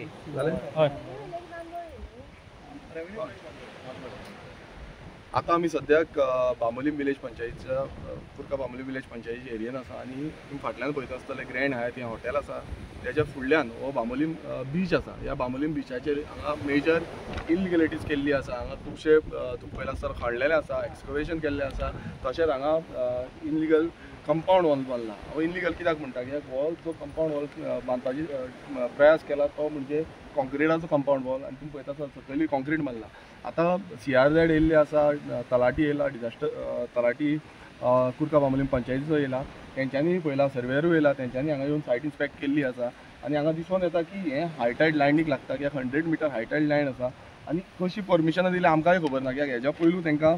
Okay जालें? हय आता आमी सद्याक बांबोलीम विलेज पंचायतीच्या कुर्का बांबोलीम विलेज पंचायतीच्या एरियेन आसा आनी तुमी फाटल्यान पळयता आसतलें ग्रँड हायत हें हॉटेल आसा त्याच्या फुडल्यान हो बांबोलीम बीच आसा. ह्या बांबोलीम बीचाचेर हांगा मेजर इलिगलिटीज केल्ली आसा. हांगा खुबशे तुमी पळयला आसतना खणलेलें आसा, एक्सकवेशन केल्लें आसा. तशेंच हांगा इनलिगल कंपाउंड वॉल बांदला. हो इनलिगल कित्याक म्हणटा कित्याक हो जो कंपाउंड वॉल बांदपाची प्रयास केला तो म्हणजे कॉन्क्रिटाचो कंपाउंड वॉल आनी तुमी पळयता सकयली कॉन्क्रीट मारला. आतां CRZ येयल्ली आसा, तलाटी येयला, डिजास्टर तलाटी कुर्का बांबोलीम पंचायतीचो येयला, तेंच्यांनी पळयला, सर्वेयरूय येयला, तेंच्यांनी हांगा येवन सायट इन्स्पेक्ट केल्ली आसा आनी हांगा दिसून येता की हें हायटायड लँडीक लागता कित्याक 100 मिटर हायटायड लँड आसा आनी कशी परमिशनां दिली आमकांय खबर ना कित्याक हेज्या पयलू तेंकां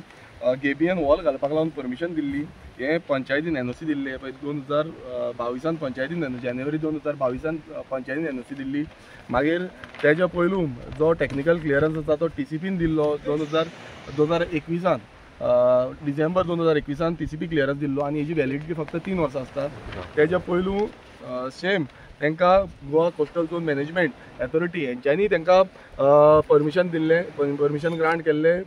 गेबीएन वॉल घालपाक लागून परमिशन दिल्ली. हे पंचायतीन NOC दिल्ली पळय 2022 पंचायतीन जानेवारी 2022 पंचायतीन NOC दिल्ली. मागीर तेच्या पयलू जो टेक्निकल क्लियरन्स आसा तो TCPन दिल्लो 2021 डिसेंबर 2021 TCP क्लियरन्स दिल्लो आनी हेजी वॅलिडिटी फक्त 3 वर्सां आसता. तेच्या पयलू सेम तेंकां Goa coastal zone management authority हेंच्यांनी तेंकां परमिशन दिल्लें, परमिशन ग्रांट केल्लें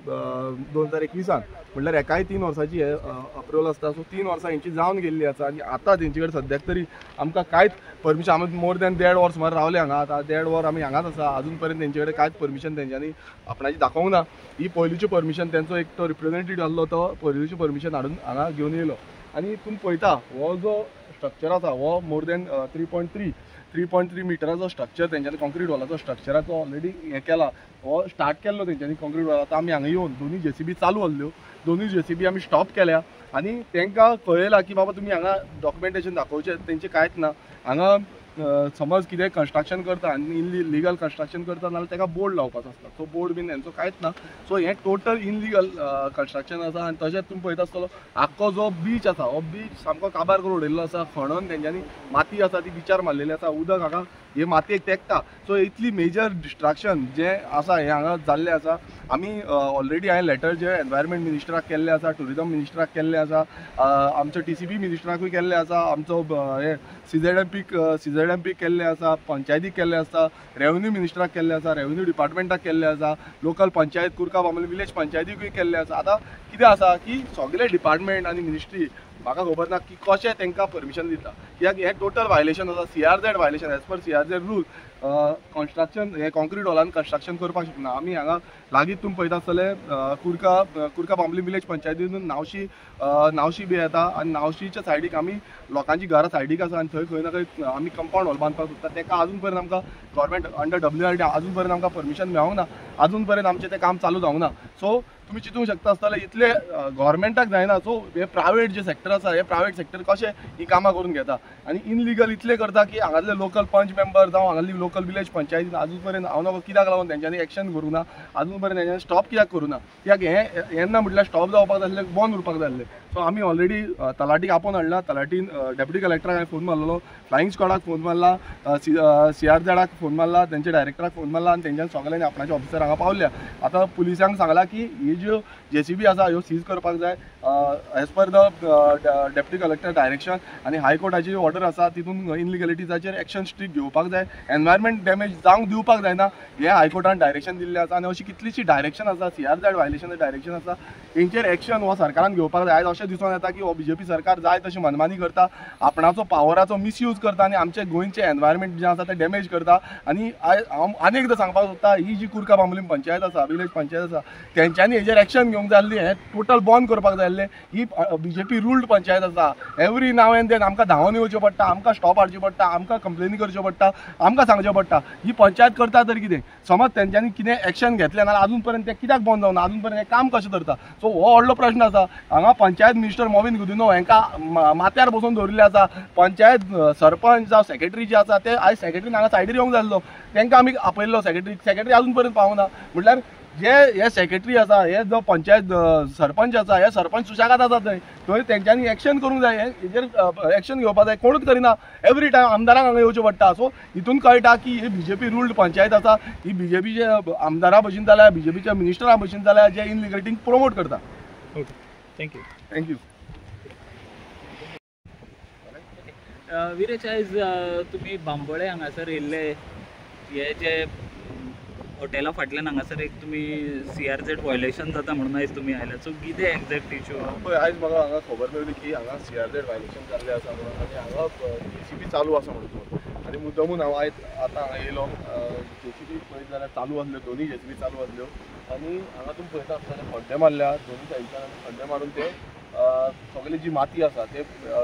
2021 म्हणल्यार एकाय 3 वर्सांची हे अप्रुवल आसता. सो 3 वर्सां हेंची जावन गेल्ली आसा आनी आतां तेंचे कडेन सद्याक तरी आमकां कांयच परमिशन आमी मोर दॅन 1.5 वर सुमार रावले हांगा. आतां 1.5 वर आमी हांगाच आसा. अजून पर्यंत तेंचे कडेन कांयच परमिशन तेंच्यांनी आपणाची दाखोवंक ना. ही पयलींची परमिशन तेंचो एक तो रिप्रेझेंटेटिव्ह आसलो तो पयलींची परमिशन हाडून हांगा घेवन येयलो आनी तुमी पळयता हो जो स्ट्रक्चर आसा हो मोर दॅन 3.3 मिटराचो स्ट्रक्चर तेंच्यांनी कॉन्क्रीट वॉलाचो स्ट्रक्चराचो ऑलरेडी हें केला. हो स्टार्ट केल्लो तेंच्यांनी कॉन्क्रीट वॉल. आतां आमी हांगा येवन दोनूय JCB चालू आहल्यो, दोनूय JCB आमी स्टॉप केल्या आनी तेंकां कळयला की बाबा तुमी हांगा डॉक्युमेंटेशन दाखोवचें तेंचें कांयच ना. हांगा समज कितें कन्स्ट्रक्शन करता आनी इनलिगल कन्स्ट्रक्शन करता नाल्यार तेका बोर्ड लावपाचो आसता. तो बोर्ड बीन हेंचो कांयच ना. सो हें टोटल इनलिगल कन्स्ट्रक्शन आसा आनी तशेंच तुमी पळयता आसतलो आख्खो जो बीच आसा हो बीच सामको काबार करून उडयल्लो आसा. खणून तेंच्यांनी माती आसा ती बिचार मारलेली आसा. उदक हांगा हे मातयेक तेंकता. सो इतली मेजर डिस्ट्रक्शन जें आसा हें हांगा जाल्लें आसा. आमी ऑलरेडी हांवें लेटर जे एनवायरमेंट मिनिस्टराक केल्ले आसा, टुरिजम मिनिस्टराक केल्ले आसा, आमच्या TCP मिनिस्टराकूय केल्ले आसा, आमचो हे CZMP केल्ले आसा, पंचायतीक केल्ले आसा, रेव्हेन्यू मिनिस्टराक केल्ले आसा, रेव्हेन्यू डिपार्टमेंटाक केल्ले आसा, लोकल पंचायत कुर्का बांबोलीम विलेज पंचायतीकूय केल्ले आसा. आतां कितें आसा की सगळे डिपार्टमेंट आनी मिनिस्ट्री म्हाका खबर ना की कशें तेंकां परमिशन दिता कित्याक हें टोटल वायलेशन आसा. CRZ violation as per CRZ rule construction हें कॉन्क्रीट वॉलान कन्स्ट्रक्शन करपाक शकना. आमी हांगा लागींच तुमी पळयता आसतले कुर्का बांबोलीम विलेज पंचायतीन नावशी बी येता आनी नावशीच्या सायडीक आमी लोकांची घरां सायडीक आसा आनी थंय खंय ना खंय आमी कंपाउंड वॉल बांदपाक सोदता. तेका अजून पर्यंत आमकां गव्हर्मेंट अंडर WRD अजून पर्यंत आमकां परमिशन मेळोंक ना. अजून पर्यंत आमचें तें काम चालू जावंक ना. सो तुमी चिंतूंक शकता आसतले इतले गव्हर्मेंटाक जायना. सो हे प्रायवेट जे सेक्टर आसा हे प्रायवेट सेक्टर कशें ही कामां करून घेता आनी इनलिगल इतले करता की हांगातले लोकल पंच मेंबर जावं हांगातली लोकल विलेज पंचायतीन अजून पर्यंत हांव नकळो कित्याक लागून तेंच्यांनी एक्शन करूं ना, अजून पर्यंत तेंच्यांनी स्टॉप कित्याक करूं ना. कित्याक हें ना म्हटल्यार स्टॉप जावपाक जाय आसलें, बंद उरपाक जाय आसलें. सो आमी ऑलरेडी तलाटीक आपोवन हाडला. तलाटीन डेप्युटी कलेक्टराक हांवें फोन मारलेलो, फ्लायिंग स्क्वॉडाक फोन मारला, CRZाक फोन मारला, तेंच्या डायरेक्टराक फोन मारला आनी तेंच्यांनी सगळ्यांनी आपणाचे ऑफिसर हांगा पावल्या. आतां पुलिसांक सांगला की ही ज्यो JCB आसा ह्यो सीज करपाक जाय as per the deputy collector direction आनी हायकोर्टाची ऑर्डर आसा तितून इनलिगलिटीजाचेर एक्शन स्ट्रीक्ट घेवपाक जाय. एनवायरमेंट डॅमेज जावंक दिवपाक जायना हें हायकोर्टान डायरेक्शन दिल्लें आसा आनी अशी कितलीशी डायरेक्शन आसा CRZ वायलेशन डायरेक्शन आसा तेंचेर एक्शन हो सरकारान घेवपाक जाय. आयज अशें दिसून येता की हो BJP सरकार जाय तशी मनमानी करता, आपणाचो पावराचो मिसयूज करता आनी आमचे गोंयचें एनवायरमेंट जें आसा तें डॅमेज करता. आनी हांव आनी एकदां सांगपाक सोदता ही जी कुर्का बांबोलीम पंचायत आसा, विलेज पंचायत आसा तेंच्यांनी हेजेर एक्शन घेवंक जाय आसली. हें टोटल बंद करपाक जाय आसलें. ही BJP रूल्ड पंचायत आसा. एवरी नाव एंड देन आमकां धांवून येवचें पडटा, आमकां स्टॉप हाडचें पडटा, आमकां कंप्लेनी करच्यो पडटा, आमकां सांगचें पडटा. ही पंचायत करता तर कितें समज तेंच्यांनी कितें एक्शन घेतलें नाल्यार अजून पर्यंत तें कित्याक बंद जावना, अजून पर्यंत हें काम कशें करता. सो हो व्हडलो प्रश्न आसा. हांगा पंचायत मिनिस्टर मोविन गुदिनो हेंकां माथ्यार बसून दवरिल्ले आसा. पंचायत सरपंच जावं सेक्रेटरी जे आसा ते आयज सेक्रेटरीन हांगा सायडीर येवंक जाय आसलो. तेंकां आमी आपयल्लो सेक्रेटरी अजून पर्यंत पावना. म्हटल्यार जे हे सेक्रेटरी आसा हे जो पंचायत सरपंच आसा हे सरपंच सुशागाद आसा थंय तेंच्यांनी एक्शन करूंक जाय. हेजेर एक्शन घेवपाक जाय, कोणूच करिना. एवरी टायम आमदारांक हांगा येवचें पडटा. सो हितून कळटा की ही BJP रूल्ड पंचायत आसा. ही BJPचे आमदारा भशेन जाल्या BJPच्या मिनिस्टरा भशेन जाल्या जे इनलिगलिटींक प्रमोट करता. Okay thank you. विरेश, आयज तुमी बांबोळे हांगासर येयल्ले हे जे हॉटेला फाटल्यान हांगासर एक तुमी CRZ व्हायोलेशन जाता म्हणून आयज तुमी आयल्या, सो कितें एक्झॅक्ट इश्यू? पळय आयज म्हाका हांगा खबर मेळ्ळी की हांगा CRZ व्हायोलेशन जाल्लें आसा म्हणून, आनी हांगा JCB चालू आसा म्हणून. आनी मुद्दमून हांव आयज आतां हांगा येयलो. JCB पळयत जाल्यार चालू आसल्यो, दोनूय JCB चालू आसल्यो. आनी हांगा तुमी पळयता आसतले खड्डे मारल्या दोनूय सायडीच्यान, खड्डे मारून ते सगळी जी माती आसा ते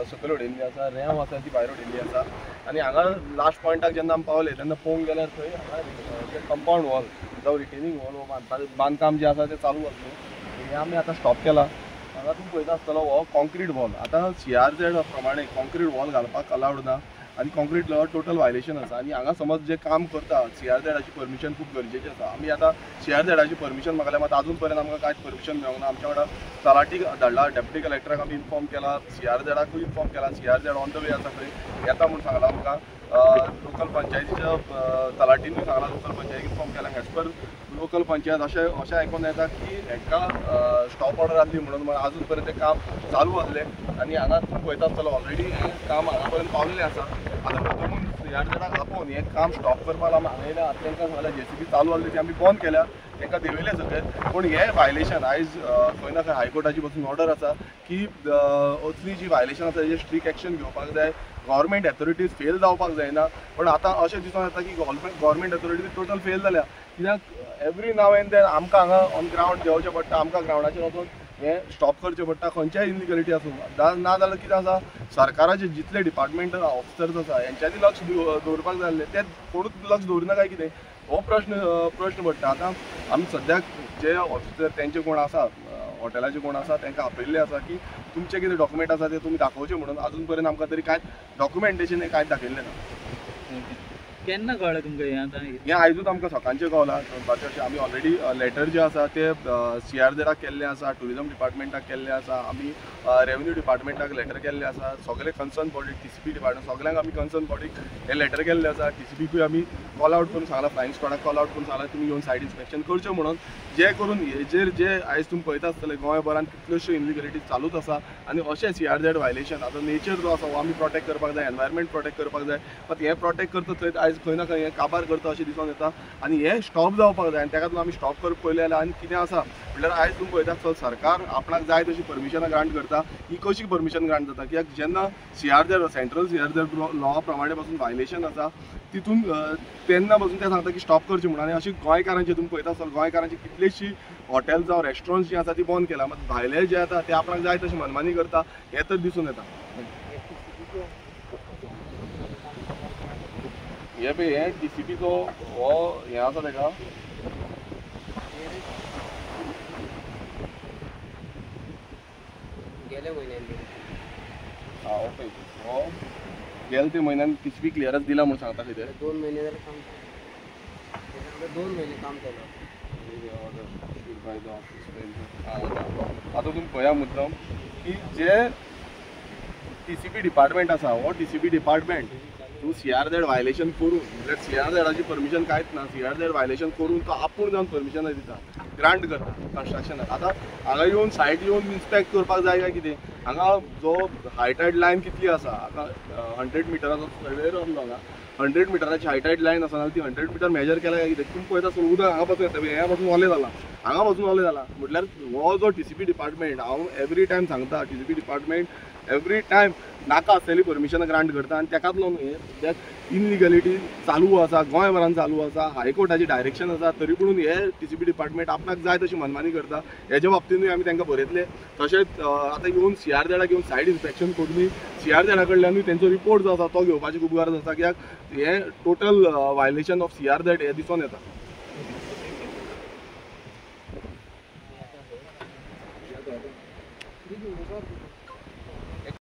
सकयल उडयल्ली आसा, रेंव आसा ती भायर उडयल्ली आसा. आनी हांगा लास्ट पॉयंटाक जेन्ना आमी पावले तेन्ना पळोवंक गेल्यार थंय हांगा जे कंपाउंड वॉल जावं रिटेनिंग वॉल वो बांदकाम जें आसा तें चालू आसलें, हें आमी आतां स्टॉप केलां. हांगा तुमी पळयता आसतलो हो कॉन्क्रीट वॉल. आतां CRZ प्रमाणे कॉन्क्रीट वॉल घालपाक अलावड ना आनी कॉन्क्रीट टोटल वायलेशन आसा. आनी हांगा समज जे काम करता CRZची परमिशन खूब गरजेची आसा. आमी आतां CRZची परमिशन मागल्या, मात आजून पर्यंत आमकां कांयच परमिशन मेळोंक ना. आमच्या वांगडा तलाटीक धाडला, डेप्युटी कलेक्टराक आमी इन्फॉर्म केला, CRZाकूय इन्फॉर्म केला. CRZ ऑन द वे आसा, खंय येता म्हूण सांगला आमकां. लोकल पंचायतीच्या तलाटीनूय सांगला, लोकल पंचायतीक इन्फॉर्म केला. एज पर लोकल पंचायत अशें आयकून येता की हांकां स्टॉप ऑर्डर आसली म्हणून आजून पर्यंत तें काम चालू आसलें. आनी हांगा तुमी पळयता आसतलो ऑलरेडी हें काम हांगा पर्यंत पावलेलें आसा. आतां मुद्दमून CRZाक आपोवन हें काम स्टॉप करपाक आमी हांगा येयल्या. आतां तांकां सांगलें JCB चालू आसली ती आमी बंद केल्या, तांकां देंवयलें सकयल. पूण हें वायलेशन आयज खंय ना खंय हायकोर्टाची पासून ऑर्डर आसा की असली जी वायलेशन आसा तेजेर स्ट्रीक्ट एक्शन घेवपाक जाय. गव्हर्मेंट अथॉरिटीज फेल जावपाक जायना. पण आतां अशें दिसून येता की गव्हर्मेंट अथॉरिटीज टोटल फेल जाल्या. कित्याक एवरी नाव एंड देन आमकां हांगा ऑन ग्रावंड देंवचें पडटा, आमकां ग्रावंडाचेर वचून हें स्टॉप करचें पडटा. खंयच्याय इनलिगलिटी आसूं ना जाल्यार कितें आसा, सरकाराचे जितले डिपार्टमेंट ऑफिसर्स आसा हेंच्यांनी लक्ष दवरपाक जाय आसलें. ते कोणूच लक्ष दवरिना काय कितें, हो प्रश्न पडटा. आतां आमी सद्याक जे ऑफिसर तेंचे कोण आसा, हॉटेलाचे कोण आसा, तांकां आपयल्लें आसा की तुमचे कितें डॉक्युमेंट आसा ते तुमी दाखोवचे म्हणून. आजून पर्यंत आमकां तरी कांयच डॉक्युमेंटेशन हें कांयच दाखयल्लें ना. केन्ना कळ्ळें तुमकां हें आतां? हें आयजूच आमकां सकाळचें कळलां. अशें आमी ऑलरेडी लेटर जे आसा ते CRZाक केल्लें आसा, ट्युरिजम डिपार्टमेंटाक केल्लें आसा, आमी रेवन्यू डिपार्टमेंटाक लेटर केल्लें आसा. सगळे कन्सर्न बॉडीक, TCP डिपार्टमेंट सगळ्यांक आमी कन्सर्न बॉडीक हें लेटर केल्लें आसा. TCPकूय आमी कॉल आउट करून सांगला, फ्लायंग स्क्वॉडाक कॉल आउट करून सांगला तुमी येवन सायट इन्स्पेक्शन करचें म्हणून. जे करून हेजेर जे आयज तुमी पळयता आसतले गोंयभरांत कितल्योश्यो इनलिगलिटीज चालूच आसा. आनी अशें CRZ वायलेशन आतां नेचर जो आसा हो आमी प्रोटेक्ट करपाक जाय, एनवायरमेंट प्रोटेक्ट करपाक जाय. बट हें प्रोटेक्ट करता थंय आयज खंय ना खंय हें काबार करता अशें दिसून येता. आनी हें स्टॉप जावपाक जाय. आनी ताका लागून आमी स्टॉप करप पयलें जाल्यार आनी कितें आसा म्हटल्यार आयज तुमी पळयता आसतलो सरकार आपणाक जाय तशी परमिशनां ग्रांट करता. ही कशी परमिशन ग्रांट जाता, कित्याक जेन्ना CRZ सेंट्रल CRZ लॉ प्रमाणे पासून वायलेशन आसा तितून तेन्ना पासून ते सांगता की स्टॉप करचें म्हणून. आनी अशी गोंयकारांची तुमी पळयता आसतलो गोंयकारांची कितलीशीं हॉटेल जावं रेस्टॉरंट्स जी आसा ती बंद केला. मात भायले जे आसा ते आपणाक जाय तशी मनमानी करता हें तर दिसून येता. हे पळय हें TCPचो हो हें आसा ताका ओके हो गेल्या ते म्हयन्यान TCP क्लियरन्स दिला म्हणून सांगता कितें 2 महिने झाले काम 2 महिने काम केलं. आतां तुमी पळया मुद्दम की जे TCP डिपार्टमेंट आसा हो TCP डिपार्टमेंट तूं CRZ वायलेशन करून म्हटल्यार CRZची परमिशन कांयच ना. CRZ वायलेशन करून तो आपूण जावन परमिशनां दिता, ग्रांट करता कन्स्ट्रक्शनाक. आतां हांगा येवन सायट येवन इन्स्पेक्ट करपाक जाय काय कितें. हांगा जो हायटायड लायन कितली आसा, हांगा 100 मिटराचो सर्वेर आसलो. हांगा 100 मिटराची हायटायड लायन आसा, ती 100 मिटर मेजर केला काय कितें. तुमी पळयता आसतना उदक हांगा पासून येता, ह्या पासून ओलें जालां, हांगा पासून ओलें जालां. म्हटल्यार हो जो TCP डिपार्टमेंट हांव एवरी टायम सांगता, TCP डिपार्टमेंट एवरी टायम नाका आसलेली परमिशनां ग्रांट करता. आनी ताकाच लागून हे इनलिगलिटी चालू आसा, गोंयभरान चालू आसा. हायकोर्टाची डायरेक्शन आसा, तरी पूण हे TCP डिपार्टमेंट आपणाक जाय तशी मनमानी करता. हेज्या बाबतींतूय आमी तांकां बरयतले. तशेंच आतां येवन CRZाक येवन सायट इन्स्पेक्शन करून CRZा कडल्यानूय तेंचो रिपोर्ट जो आसा तो घेवपाची खूब गरज आसा. कित्याक हे टोटल वायलेशन ऑफ CRZ हे दिसून येता.